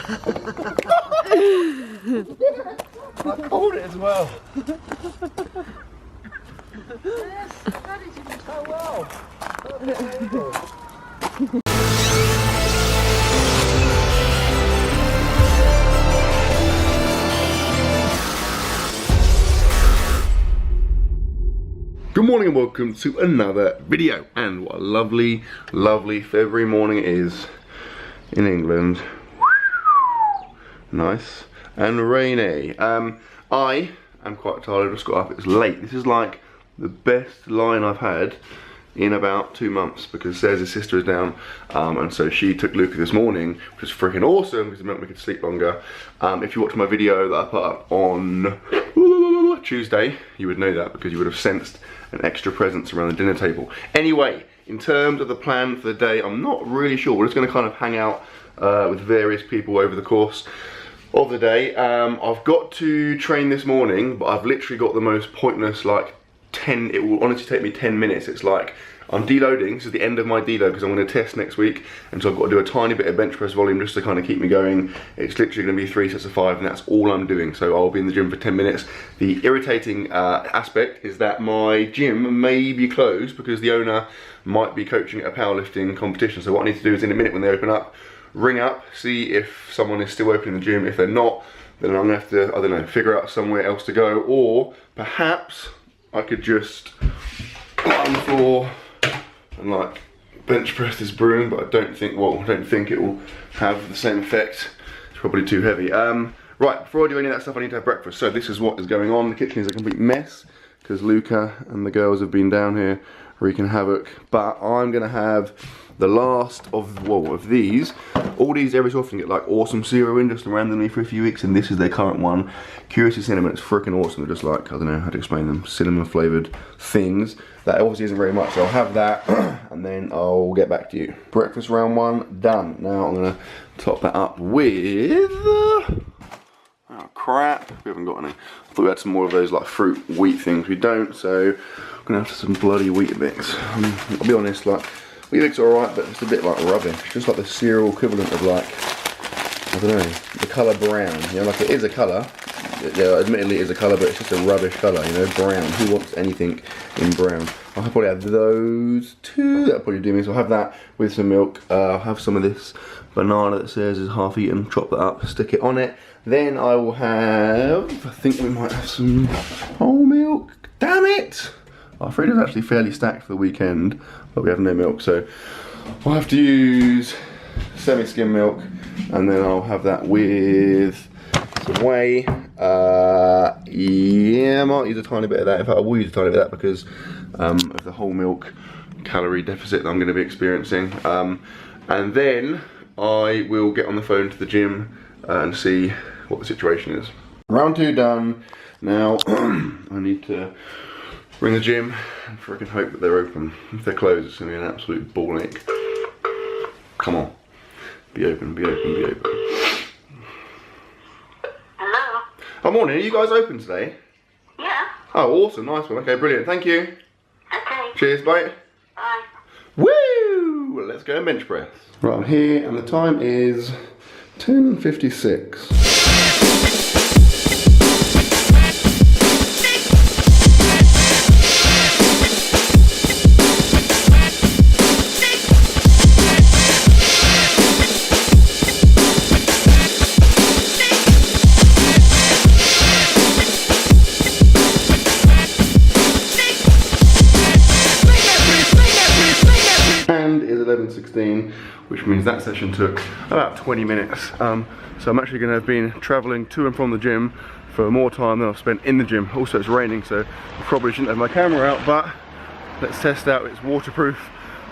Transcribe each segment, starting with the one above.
I called it as well. Yes, Daddy did so well. Good morning and welcome to another video. And what a lovely, lovely February morning it is in England. Nice and rainy. I am quite tired. I just got up. It's late. This is like the best line I've had in about 2 months because Sarah's sister is down, and so she took Luca this morning, which was freaking awesome because it meant we could sleep longer. If you watched my video that I put up on Tuesday, you would know that because you would have sensed an extra presence around the dinner table. Anyway, in terms of the plan for the day, I'm not really sure. We're just going to kind of hang out with various people over the course of the day. I've got to train this morning, but I've literally got the most pointless, like, it will honestly take me 10 minutes. It's like, I'm deloading, this is the end of my deload because I'm going to test next week, and so I've got to do a tiny bit of bench press volume just to kind of keep me going. It's literally going to be 3 sets of 5 and that's all I'm doing, so I'll be in the gym for 10 minutes. The irritating aspect is that my gym may be closed because the owner might be coaching at a powerlifting competition, so what I need to do is in a minute when they open up, ring up, see if someone is still open in the gym. If they're not, then I'm going to have to, I don't know, figure out somewhere else to go, or perhaps I could just lie on the floor and like bench press this broom, but I don't think it will have the same effect. It's probably too heavy. Right, before I do any of that stuff, I need to have breakfast. So this is what is going on. The kitchen is a complete mess because Luca and the girls have been down here wreaking havoc. But I'm gonna have the last of these. All these every so often get like awesome cereal in just randomly for a few weeks, and this is their current one. Curiously Cinnamon, it's freaking awesome. They're just like, I don't know how to explain them, cinnamon flavoured things. That obviously isn't very much, so I'll have that and then I'll get back to you. Breakfast round 1 done. Now I'm gonna top that up with oh crap, we haven't got any. I thought we had some more of those like fruit wheat things. We don't, so I'm gonna have some bloody Weetabix. I'll be honest, like Weetabix are alright, but it's a bit like rubbish. It's just like the cereal equivalent of like, I don't know, the colour brown. You know, like it is a colour. Yeah, admittedly it is a colour, but it's just a rubbish colour, you know, brown. Who wants anything in brown? I'll probably have those 2, that'll probably do me. So I'll have that with some milk. I'll have some of this banana that says is half eaten, chop that up, stick it on it. Then I will have, I think we might have some whole milk. Damn it! Our fridge is actually fairly stacked for the weekend, but we have no milk, so I'll have to use semi-skim milk, and then I'll have that with some whey. Yeah, I might use a tiny bit of that. In fact, I will use a tiny bit of that because of the whole milk calorie deficit that I'm going to be experiencing. And then I will get on the phone to the gym and see what the situation is. Round 2 done. Now I need to ring the gym and freaking hope that they're open. If they're closed, it's going to be an absolute ball ache. Come on. Be open, be open, be open. Hello? Oh, morning. Are you guys open today? Yeah. Oh, awesome. Nice one. Okay, brilliant. Thank you. Okay. Cheers, bye. Bye. Woo! Well, let's go and bench press. Right, I'm here and the time is 10:56. And is 11:16, which means that session took about 20 minutes. So I'm actually going to have been travelling to and from the gym for more time than I've spent in the gym. Also, it's raining, so I probably shouldn't have my camera out, but let's test out its waterproof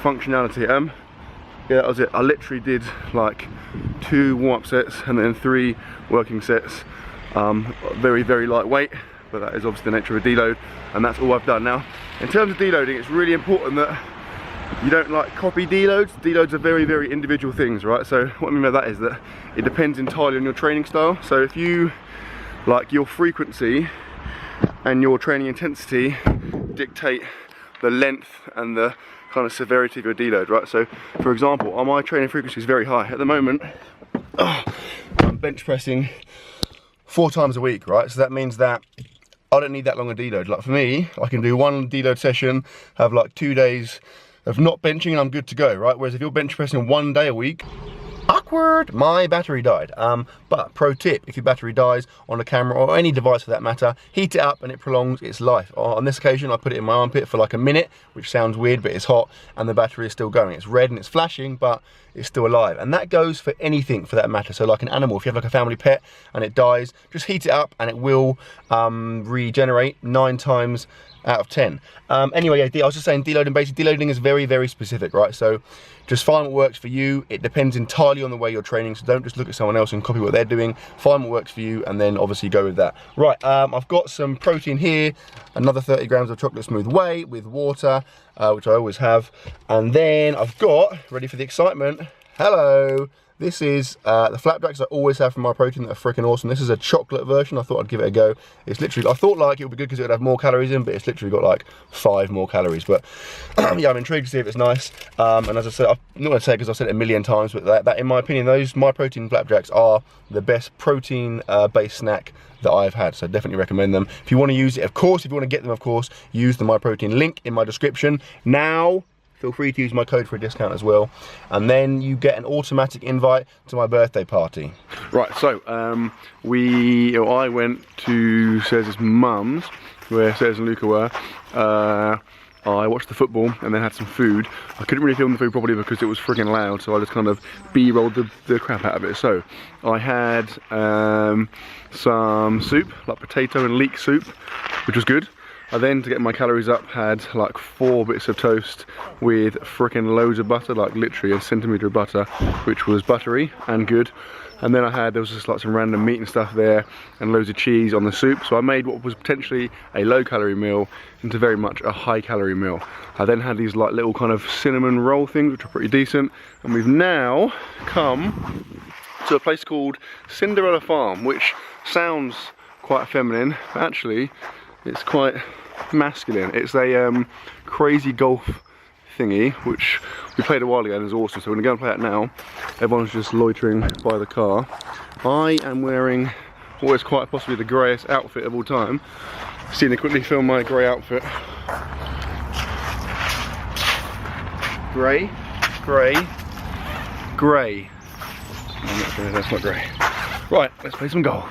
functionality. Yeah, that was it. I literally did like 2 warm-up sets and then 3 working sets. Very, very lightweight, but that is obviously the nature of a deload, and that's all I've done. Now, in terms of deloading, it's really important that you don't like copy deloads. Deloads are very, very individual things, right? So what I mean by that is that it depends entirely on your training style. So if you like, your frequency and your training intensity dictate the length and the kind of severity of your deload, right? So for example, my training frequency is very high. At the moment, I'm bench pressing 4 times a week, right? So that means that I don't need that long a deload. Like for me, I can do 1 deload session, have like 2 days of not benching and I'm good to go, right? Whereas if you're bench pressing 1 day a week, awkward, my battery died. But pro tip, if your battery dies on a camera or any device for that matter, heat it up and it prolongs its life. On this occasion, I put it in my armpit for like a minute, which sounds weird, but it's hot and the battery is still going. It's red and it's flashing, but it's still alive. And that goes for anything for that matter. So like an animal, if you have like a family pet and it dies, just heat it up and it will regenerate 9 times out of 10. Anyway, yeah, I was just saying deloading, basically deloading is very, very specific, right? So just find what works for you. It depends entirely on the way you're training, so don't just look at someone else and copy what they're doing. Find what works for you and then obviously go with that. Right, I've got some protein here, another 30 grams of chocolate smooth whey with water, which I always have. And then I've got, ready for the excitement, hello, this is the flapjacks I always have from my protein that are freaking awesome. This is a chocolate version. I thought I'd give it a go. It's literally, I thought like it would be good because it would have more calories in, but it's literally got like 5 more calories. But yeah, I'm intrigued to see if it's nice. And as I said, I'm not going to say it because I've said it a million times, but that in my opinion, those My Protein flapjacks are the best protein based snack that I've had, so definitely recommend them. If you want to use it, of course, if you want to get them, of course, use the My Protein link in my description. Now, feel free to use my code for a discount as well. And then you get an automatic invite to my birthday party. Right, so I went to Sez's mum's, where Sez and Luca were. I watched the football and then had some food. I couldn't really film the food properly because it was freaking loud, so I just kind of B-rolled the crap out of it. So I had some soup, like potato and leek soup, which was good. I then, to get my calories up, had like 4 bits of toast with frickin' loads of butter, like literally a centimetre of butter, which was buttery and good. And then there was just like some random meat and stuff there, and loads of cheese on the soup. So I made what was potentially a low calorie meal into very much a high calorie meal. I then had these like little kind of cinnamon roll things, which are pretty decent. And we've now come to a place called Cinderella Farm, which sounds quite feminine, but actually it's quite masculine. It's a crazy golf thingy, which we played a while ago and is awesome, so we're going to go and play it now. Everyone's just loitering by the car. I am wearing what is quite possibly the greyest outfit of all time. Seen it quickly film my grey outfit. Grey, grey, grey. I'm not sure that's not grey. Right, let's play some golf.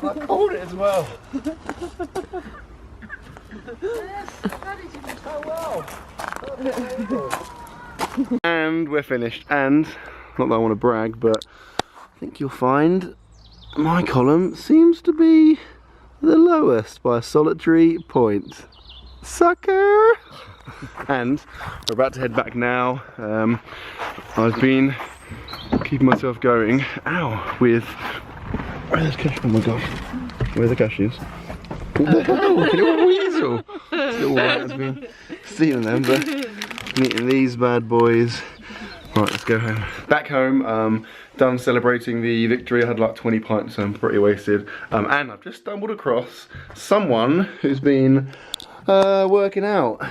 I called it as well. That is even so well. And we're finished. And, not that I want to brag, but I think you'll find my column seems to be the lowest by a solitary point. Sucker! And we're about to head back now. I've been keeping myself going, with, where are those cashews? Oh my gosh, where are the cashews? Oh, little weasel! Little rat's been stealing them, but I'm eating these bad boys. Right, let's go home. Back home, done celebrating the victory. I had like 20 pints, so I'm pretty wasted. And I've just stumbled across someone who's been working out.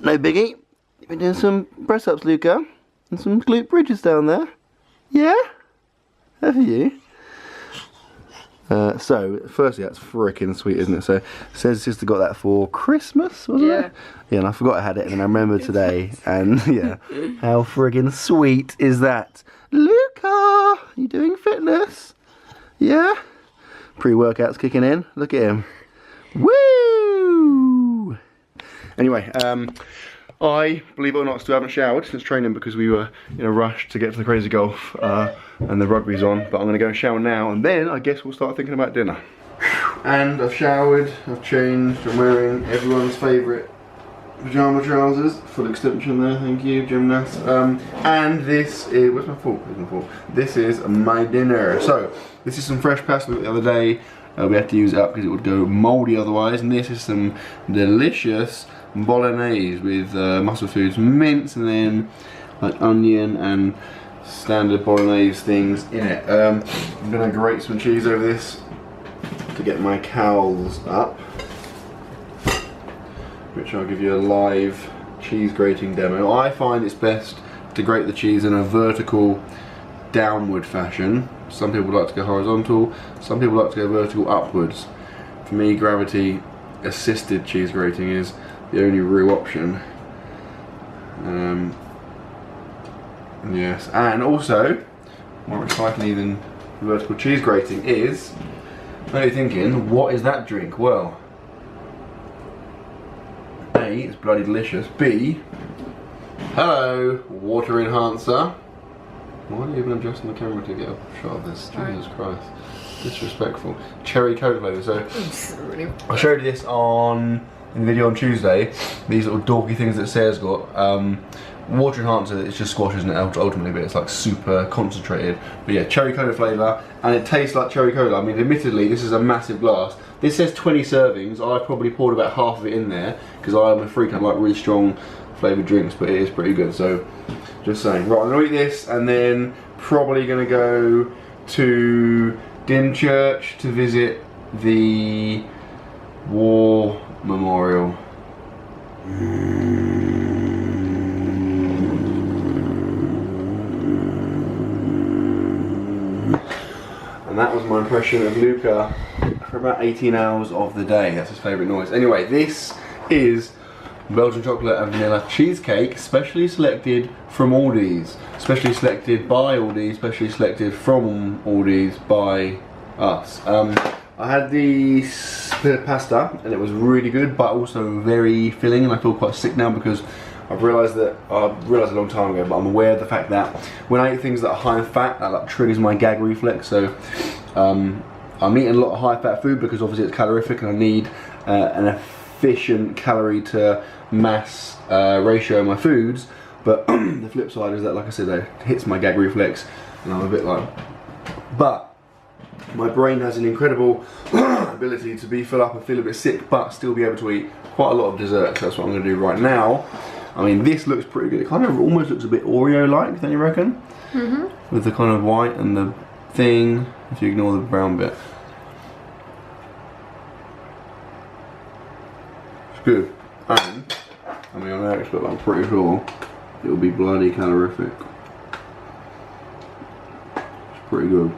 No biggie. You've been doing some press-ups, Luca. And some glute bridges down there. Yeah? Have you? So, firstly, that's freaking sweet, isn't it? So, Sez's sister got that for Christmas, wasn't it? Yeah, and I forgot I had it, and then I remembered today. And, yeah, how friggin' sweet is that? Luca! You doing fitness? Yeah? Pre-workout's kicking in. Look at him. Woo! Anyway, I, believe it or not, still haven't showered since training because we were in a rush to get to the crazy golf and the rugby's on. But I'm going to go shower now and then I guess we'll start thinking about dinner. Whew. And I've showered, I've changed, I'm wearing everyone's favourite pyjama trousers, full extension there, thank you, gymnast. And this is, where's my fork? This is my dinner. So, this is some fresh pasta we got the other day. We had to use it up because it would go mouldy otherwise. And this is some delicious bolognese with muscle foods, mince, and then like onion and standard bolognese things in it. I'm gonna grate some cheese over this to get my cowls up, which I'll give you a live cheese grating demo. I find it's best to grate the cheese in a vertical downward fashion. Some people like to go horizontal, some people like to go vertical upwards. For me, gravity assisted cheese grating is the only real option. Yes, and also, more exciting than vertical cheese grating is, I know you're thinking, what is that drink? Well, A, it's bloody delicious. B, hello, water enhancer. Why are you even adjusting the camera to get a shot of this? Jesus Christ. Disrespectful. Cherry Coke flavour. So, I showed you this in the video on Tuesday. These little dorky things that Sarah's got. Water enhancer, it's just squash, isn't it, ultimately, but it's like super concentrated. But yeah, cherry cola flavour, and it tastes like cherry cola. I mean, admittedly, this is a massive glass. This says 20 servings. I probably poured about half of it in there, because I'm a freak, I like really strong flavoured drinks, but it is pretty good, so just saying. Right, I'm going to eat this, and then probably going to go to Dymchurch to visit the War Memorial. And that was my impression of Luca for about 18 hours of the day. That's his favourite noise. Anyway, this is Belgian chocolate and vanilla cheesecake, specially selected from Aldi's. Specially selected by Aldi's, specially selected from Aldi's by us. I had the split pasta and it was really good, but also very filling, and I feel quite sick now because I realised a long time ago, but I'm aware of the fact that when I eat things that are high in fat, that like triggers my gag reflex. So I'm eating a lot of high fat food because obviously it's calorific and I need an efficient calorie to mass ratio in my foods. But the flip side is that, like I said, it hits my gag reflex and I'm a bit like, but my brain has an incredible ability to be full up and feel a bit sick, but still be able to eat quite a lot of dessert. So that's what I'm going to do right now. I mean, this looks pretty good. It kind of almost looks a bit Oreo-like, don't you reckon? Mm-hmm. With the kind of white and the thing, if you ignore the brown bit. It's good. And, I mean, on next, but I'm pretty sure it'll be bloody calorific. It's pretty good.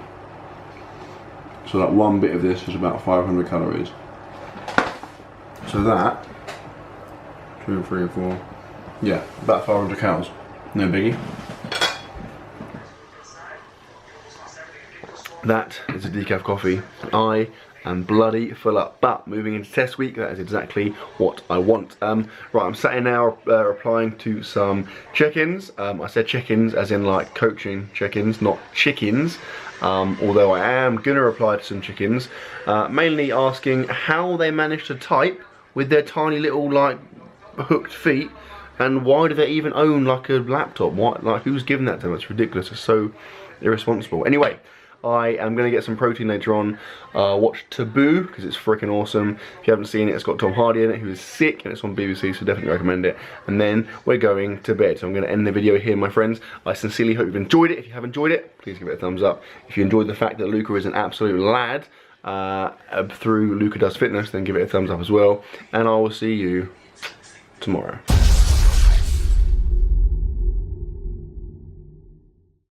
So that one bit of this is about 500 calories. So that, 2, 3, 4, yeah, about 500 calories. No biggie. That is a decaf coffee. I am bloody full up, but moving into test week, that is exactly what I want. Right, I'm sat here now replying to some check-ins. I said check-ins as in like coaching check-ins, not chickens. Although I am gonna reply to some chickens, mainly asking how they manage to type with their tiny little like hooked feet, and why do they even own like a laptop? What, like, who's given that to them? It's ridiculous. It's so irresponsible. Anyway, I am going to get some protein later on. Watch Taboo, because it's freaking awesome. If you haven't seen it, it's got Tom Hardy in it, who is sick, and it's on BBC, so definitely recommend it. And then we're going to bed. So I'm going to end the video here, my friends. I sincerely hope you've enjoyed it. If you have enjoyed it, please give it a thumbs up. If you enjoyed the fact that Luca is an absolute lad through LucaDoesFitness, then give it a thumbs up as well. And I will see you tomorrow.